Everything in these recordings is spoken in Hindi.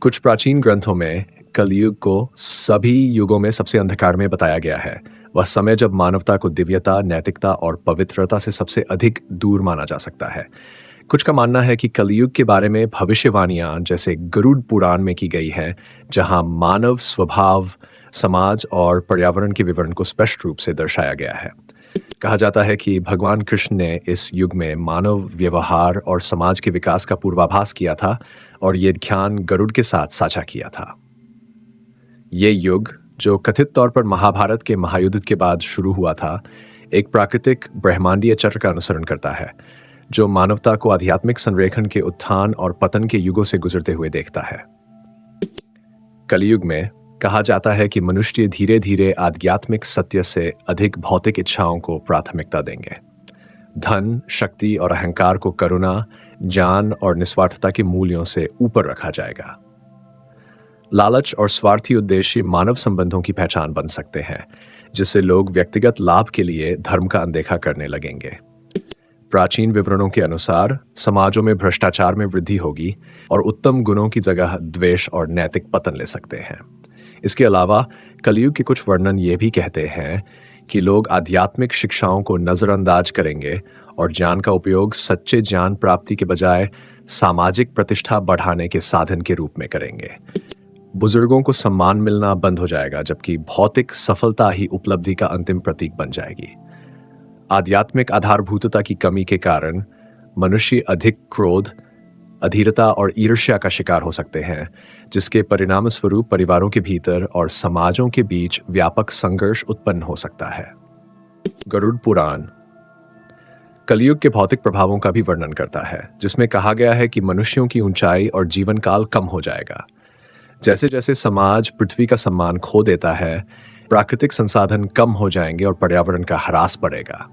कुछ प्राचीन ग्रंथों में कलयुग को सभी युगों में सबसे अंधकार में बताया गया है। वह समय जब मानवता को दिव्यता, नैतिकता और पवित्रता से सबसे अधिक दूर माना जा सकता है। कुछ का मानना है कि कलयुग के बारे में भविष्यवाणियां जैसे गरुड़ पुराण में की गई है, जहां मानव स्वभाव, समाज और पर्यावरण के विवरण को स्पष्ट रूप से दर्शाया गया है। कहा जाता है कि भगवान कृष्ण ने इस युग में मानव व्यवहार और समाज के विकास का पूर्वाभास किया था और ये ध्यान गरुड़ के साथ साझा किया था। ये युग, जो कथित तौर पर महाभारत के महायुद्ध के बाद शुरू हुआ था, एक प्राकृतिक ब्रह्मांडीय चक्र का अनुसरण करता है, जो मानवता को आध्यात्मिक संरेखन के उत्थान और पतन के युगों से गुजरते हुए देखता है। कलयुग में कहा जाता है कि मनुष्य धीरे धीरे आध्यात्मिक सत्य से अधिक भौतिक इच्छाओं को प्राथमिकता देंगे। धन, शक्ति और अहंकार को करुणा, ज्ञान और निस्वार्थता के मूल्यों से ऊपर रखा जाएगा। लालच और स्वार्थी उद्देश्य मानव संबंधों की पहचान बन सकते हैं, जिससे लोग व्यक्तिगत लाभ के लिए धर्म का अनदेखा करने लगेंगे। प्राचीन विवरणों के अनुसार समाजों में भ्रष्टाचार में वृद्धि होगी और उत्तम गुणों की जगह द्वेष और नैतिक पतन ले सकते हैं। इसके अलावा कलयुग के कुछ वर्णन ये भी कहते हैं कि लोग आध्यात्मिक शिक्षाओं को नजरअंदाज करेंगे और ज्ञान का उपयोग सच्चे ज्ञान प्राप्ति के बजाय सामाजिक प्रतिष्ठा बढ़ाने के साधन के रूप में करेंगे। बुजुर्गों को सम्मान मिलना बंद हो जाएगा, जबकि भौतिक सफलता ही उपलब्धि का अंतिम प्रतीक बन जाएगी। आध्यात्मिक आधारभूतता की कमी के कारण मनुष्य अधिक क्रोध, अधीरता और ईर्ष्या का शिकार हो सकते हैं, जिसके परिणाम स्वरूप परिवारों के भीतर और समाजों के बीच व्यापक संघर्ष उत्पन्न हो सकता है। गरुड़ पुराण कलयुग के भौतिक प्रभावों का भी वर्णन करता है, जिसमें कहा गया है कि मनुष्यों की ऊंचाई और जीवन काल कम हो जाएगा। जैसे जैसे समाज पृथ्वी का सम्मान खो देता है, प्राकृतिक संसाधन कम हो जाएंगे और पर्यावरण का ह्रास बढ़ेगा।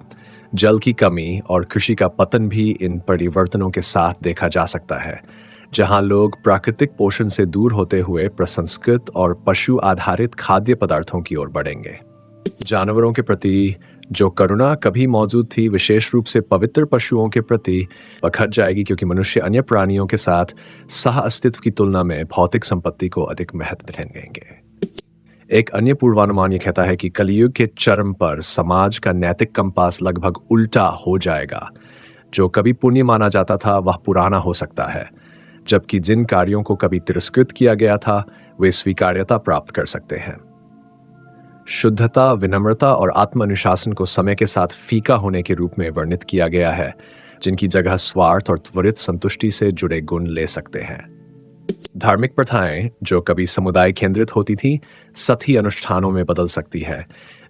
जल की कमी और कृषि का पतन भी इन परिवर्तनों के साथ देखा जा सकता है, जहां लोग प्राकृतिक पोषण से दूर होते हुए प्रसंस्कृत और पशु आधारित खाद्य पदार्थों की ओर बढ़ेंगे। जानवरों के प्रति जो करुणा कभी मौजूद थी, विशेष रूप से पवित्र पशुओं के प्रति, वह घट जाएगी, क्योंकि मनुष्य अन्य प्राणियों के साथ सह अस्तित्व की तुलना में भौतिक संपत्ति को अधिक महत्व देंगे। एक अन्य पूर्वानुमान यह कहता है कि कलयुग के चरम पर समाज का नैतिक कंपास लगभग उल्टा हो जाएगा। जो कभी पुण्य माना जाता था वह पुराना हो सकता है, जबकि जिन कार्यों को कभी तिरस्कृत किया गया था वे स्वीकार्यता प्राप्त कर सकते हैं। शुद्धता, विनम्रता और आत्म-अनुशासन को समय के साथ फीका होने के रूप में वर्णित किया गया है, जिनकी जगह स्वार्थ और त्वरित संतुष्टि से जुड़े गुण ले सकते हैं। धार्मिक प्रथाएं जो कभी समुदाय केंद्रित होती थी, सतही अनुष्ठानों में बदल सकती है,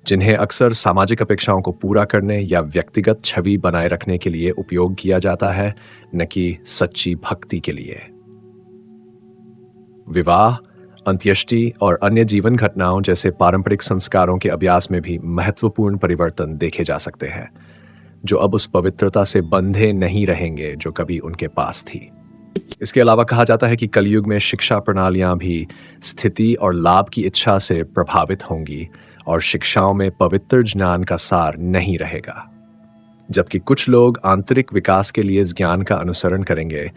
जिन्हें अक्सर सामाजिक अपेक्षाओं को पूरा करने या व्यक्तिगत छवि बनाए रखने के लिए उपयोग किया जाता है, न कि सच्ची भक्ति के लिए। विवाह, अंत्येष्टि और अन्य जीवन घटनाओं जैसे पारंपरिक संस्कारों के अभ्यास में भी महत्वपूर्ण परिवर्तन देखे जा सकते हैं, जो अब उस पवित्रता से बंधे नहीं रहेंगे जो कभी उनके पास थी। इसके अलावा कहा जाता है कि कलयुग में शिक्षा प्रणालियां भी स्थिति और लाभ की इच्छा से प्रभावित होंगी और शिक्षाओं में पवित्र ज्ञान का सार नहीं रहेगा। जबकि कुछ लोग आंतरिक विकास के लिए इस ज्ञान का अनुसरण करेंगे,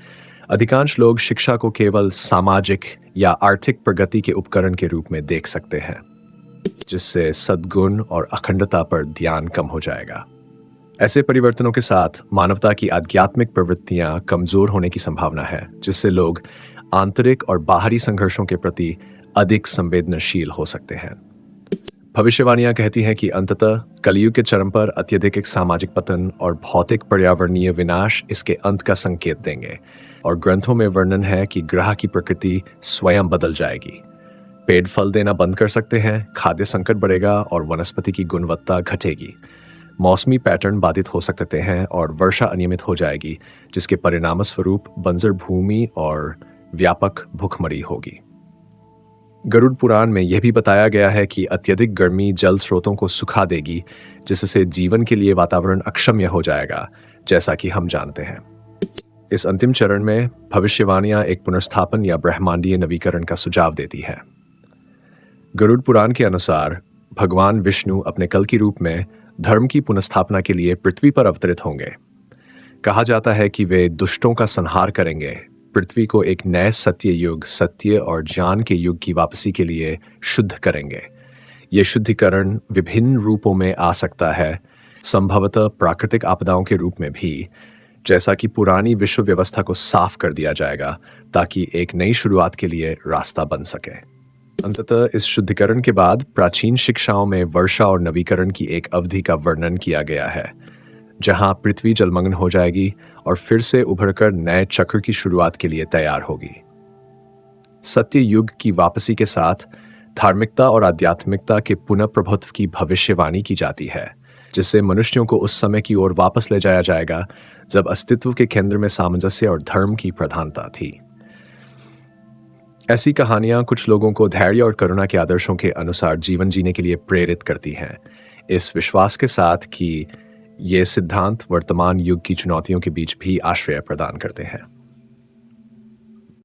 अधिकांश लोग शिक्षा को केवल सामाजिक या आर्थिक प्रगति के उपकरण के रूप में देख सकते हैं, जिससे सद्गुण और अखंडता पर ध्यान कम हो जाएगा। ऐसे परिवर्तनों के साथ मानवता की आध्यात्मिक प्रवृत्तियां कमजोर होने की संभावना है, जिससे लोग आंतरिक और बाहरी संघर्षों के प्रति अधिक संवेदनशील हो सकते हैं। भविष्यवाणियां कहती हैं कि अंततः कलयुग के चरम पर अत्यधिक एक सामाजिक पतन और भौतिक पर्यावरणीय विनाश इसके अंत का संकेत देंगे, और ग्रंथों में वर्णन है कि ग्रह की प्रकृति स्वयं बदल जाएगी। पेड़ फल देना बंद कर सकते हैं, खाद्य संकट बढ़ेगा और वनस्पति की गुणवत्ता घटेगी। मौसमी पैटर्न बाधित हो सकते हैं और वर्षा अनियमित हो जाएगी, जिसके परिणाम स्वरूप बंजर भूमि और व्यापक भूखमरी होगी। गरुड़ पुराण में यह भी बताया गया है कि अत्यधिक गर्मी जल स्रोतों को सुखा देगी, जिससे जीवन के लिए वातावरण अक्षम्य हो जाएगा, जैसा कि हम जानते हैं। इस अंतिम चरण में भविष्यवाणियां एक पुनर्स्थापन या ब्रह्मांडीय नवीकरण का सुझाव देती है। गरुड़ पुराण के अनुसार भगवान विष्णु अपने कल की रूप में धर्म की पुनर्स्थापना के लिए पृथ्वी पर अवतरित होंगे। कहा जाता है कि वे दुष्टों का संहार करेंगे, पृथ्वी को एक नए सत्य युग, सत्य और ज्ञान के युग की वापसी के लिए शुद्ध करेंगे। ये शुद्धिकरण विभिन्न रूपों में आ सकता है, संभवतः प्राकृतिक आपदाओं के रूप में भी, जैसा कि पुरानी विश्व व्यवस्था को साफ कर दिया जाएगा ताकि एक नई शुरुआत के लिए रास्ता बन सके। अंततः इस शुद्धिकरण के बाद प्राचीन शिक्षाओं में वर्षा और नवीकरण की एक अवधि का वर्णन किया गया है, जहां पृथ्वी जलमग्न हो जाएगी और फिर से उभरकर नए चक्र की शुरुआत के लिए तैयार होगी। सत्य युग की वापसी के साथ धार्मिकता और आध्यात्मिकता के पुनः प्रभुत्व की भविष्यवाणी की जाती है, जिससे मनुष्यों को उस समय की ओर वापस ले जाया जाएगा जब अस्तित्व के केंद्र में सामंजस्य और धर्म की प्रधानता थी। ऐसी कहानियां कुछ लोगों को धैर्य और करुणा के आदर्शों के अनुसार जीवन जीने के लिए प्रेरित करती हैं, इस विश्वास के साथ कि ये सिद्धांत वर्तमान युग की चुनौतियों के बीच भी आश्रय प्रदान करते हैं।